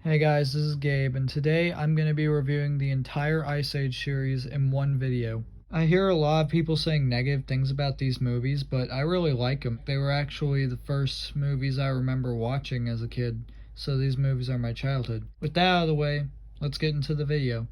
Hey guys, this is Gabe, and today I'm going to be reviewing the entire Ice Age series in one video. I hear a lot of people saying negative things about these movies, but I really like them. They were actually the first movies I remember watching as a kid, so these movies are my childhood. With that out of the way, let's get into the video.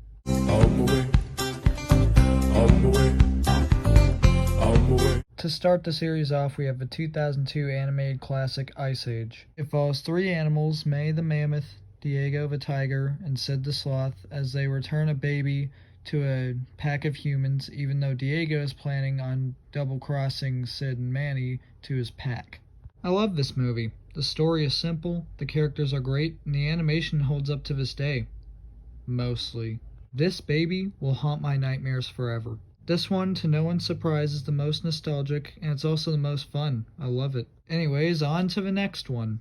To start the series off, we have the 2002 animated classic Ice Age. It follows three animals, May the mammoth, Diego the tiger, and Sid the sloth, as they return a baby to a pack of humans, even though Diego is planning on double-crossing Sid and Manny to his pack. I love this movie. The story is simple, the characters are great, and the animation holds up to this day. Mostly. This baby will haunt my nightmares forever. This one, to no one's surprise, is the most nostalgic, and it's also the most fun. I love it. Anyways, on to the next one.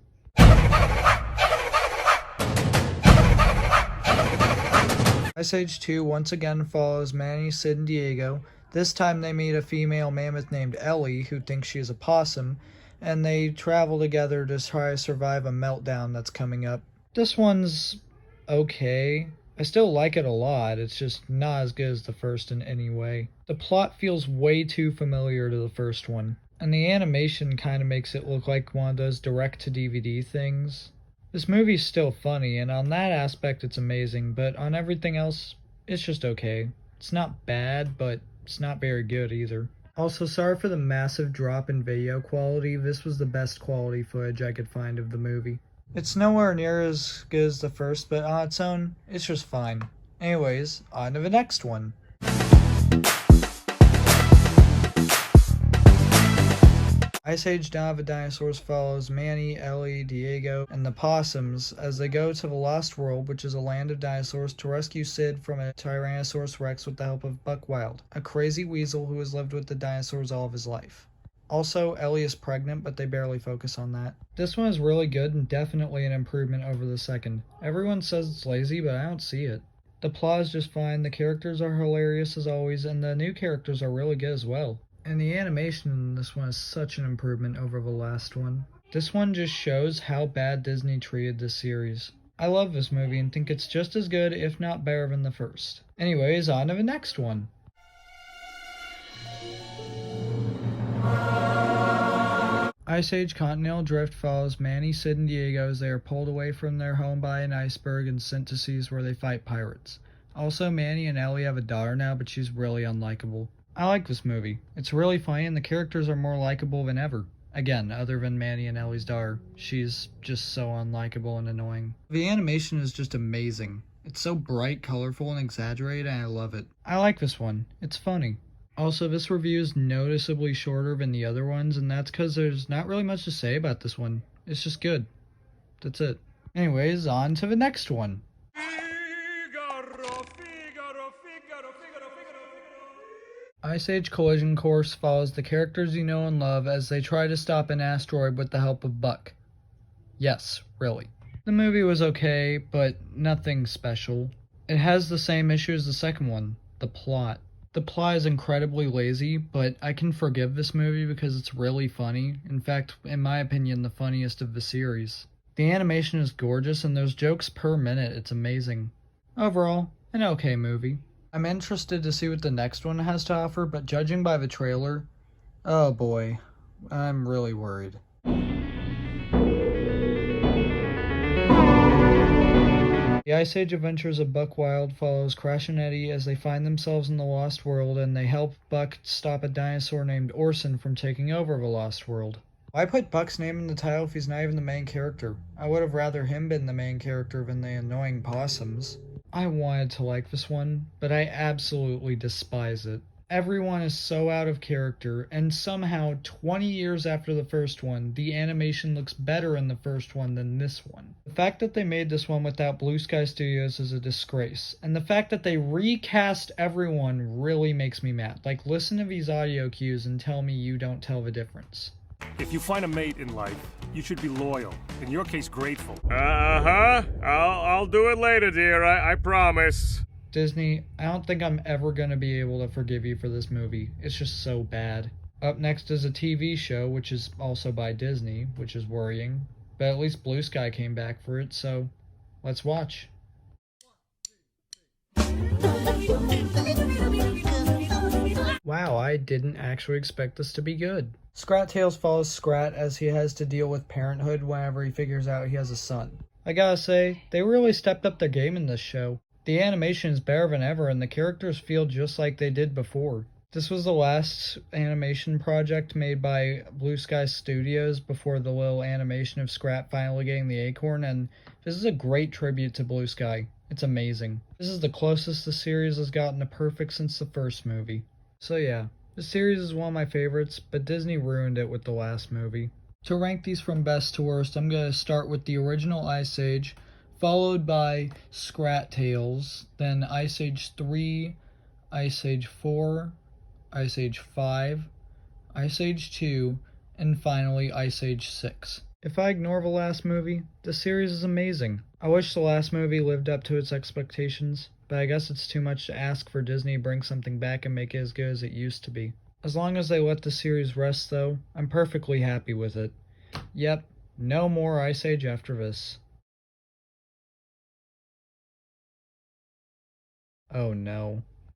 Ice Age 2 once again follows Manny, Sid, and Diego. This time they meet a female mammoth named Ellie, who thinks she is a possum, and they travel together to try to survive a meltdown that's coming up. This one's okay. I still like it a lot, it's just not as good as the first in any way. The plot feels way too familiar to the first one, and the animation kind of makes it look like one of those direct-to-DVD things. This movie's still funny, and on that aspect it's amazing, but on everything else, it's just okay. It's not bad, but it's not very good either. Also, sorry for the massive drop in video quality. This was the best quality footage I could find of the movie. It's nowhere near as good as the first, but on its own, it's just fine. Anyways, on to the next one. Ice Age Dawn of the Dinosaurs follows Manny, Ellie, Diego, and the possums as they go to the Lost World, which is a land of dinosaurs, to rescue Sid from a Tyrannosaurus Rex with the help of Buck Wild, a crazy weasel who has lived with the dinosaurs all of his life. Also, Ellie is pregnant, but they barely focus on that. This one is really good and definitely an improvement over the second. Everyone says it's lazy, but I don't see it. The plot is just fine, the characters are hilarious as always, and the new characters are really good as well. And the animation in this one is such an improvement over the last one. This one just shows how bad Disney treated this series. I love this movie and think it's just as good, if not better than the first. Anyways, on to the next one. Ice Age Continental Drift follows Manny, Sid, and Diego as they are pulled away from their home by an iceberg and sent to seas where they fight pirates. Also, Manny and Ellie have a daughter now, but she's really unlikable. I like this movie. It's really funny and the characters are more likable than ever. Again, other than Manny and Ellie's daughter. She's just so unlikable and annoying. The animation is just amazing. It's so bright, colorful, and exaggerated, and I love it. I like this one. It's funny. Also, this review is noticeably shorter than the other ones, and that's because there's not really much to say about this one. It's just good. That's it. Anyways, on to the next one. Ice Age Collision Course follows the characters you know and love as they try to stop an asteroid with the help of Buck. Yes, really. The movie was okay, but nothing special. It has the same issue as the second one, the plot. The plot is incredibly lazy, but I can forgive this movie because it's really funny. In fact, in my opinion, the funniest of the series. The animation is gorgeous and there's jokes per minute, it's amazing. Overall, an okay movie. I'm interested to see what the next one has to offer, but judging by the trailer, oh boy, I'm really worried. The Ice Age Adventures of Buck Wild follows Crash and Eddie as they find themselves in the Lost World and they help Buck stop a dinosaur named Orson from taking over the Lost World. Why put Buck's name in the title if he's not even the main character? I would have rather him been the main character than the annoying possums. I wanted to like this one, but I absolutely despise it. Everyone is so out of character, and somehow 20 years after the first one, the animation looks better in the first one than this one. The fact that they made this one without Blue Sky Studios is a disgrace, and the fact that they recast everyone really makes me mad. Like, listen to these audio cues and tell me you don't tell the difference. If you find a mate in life, you should be loyal. In your case, grateful. I'll do it later, dear. I promise. Disney, I don't think I'm ever going to be able to forgive you for this movie. It's just so bad. Up next is a TV show, which is also by Disney, which is worrying. But at least Blue Sky came back for it, so Let's watch. Wow, I didn't actually expect this to be good. Scrat Tales follows Scrat as he has to deal with parenthood whenever he figures out he has a son. I gotta say, they really stepped up their game in this show. The animation is better than ever and the characters feel just like they did before. This was the last animation project made by Blue Sky Studios before the little animation of Scrat finally getting the acorn, and this is a great tribute to Blue Sky. It's amazing. This is the closest the series has gotten to perfect since the first movie. So yeah, the series is one of my favorites, but Disney ruined it with the last movie. To rank these from best to worst, I'm going to start with the original Ice Age, followed by Scrat Tales, then Ice Age 3, Ice Age 4, Ice Age 5, Ice Age 2, and finally Ice Age 6. If I ignore the last movie, the series is amazing. I wish the last movie lived up to its expectations, but I guess it's too much to ask for Disney to bring something back and make it as good as it used to be. As long as they let the series rest though, I'm perfectly happy with it. Yep, no more Ice Age after this. Oh no.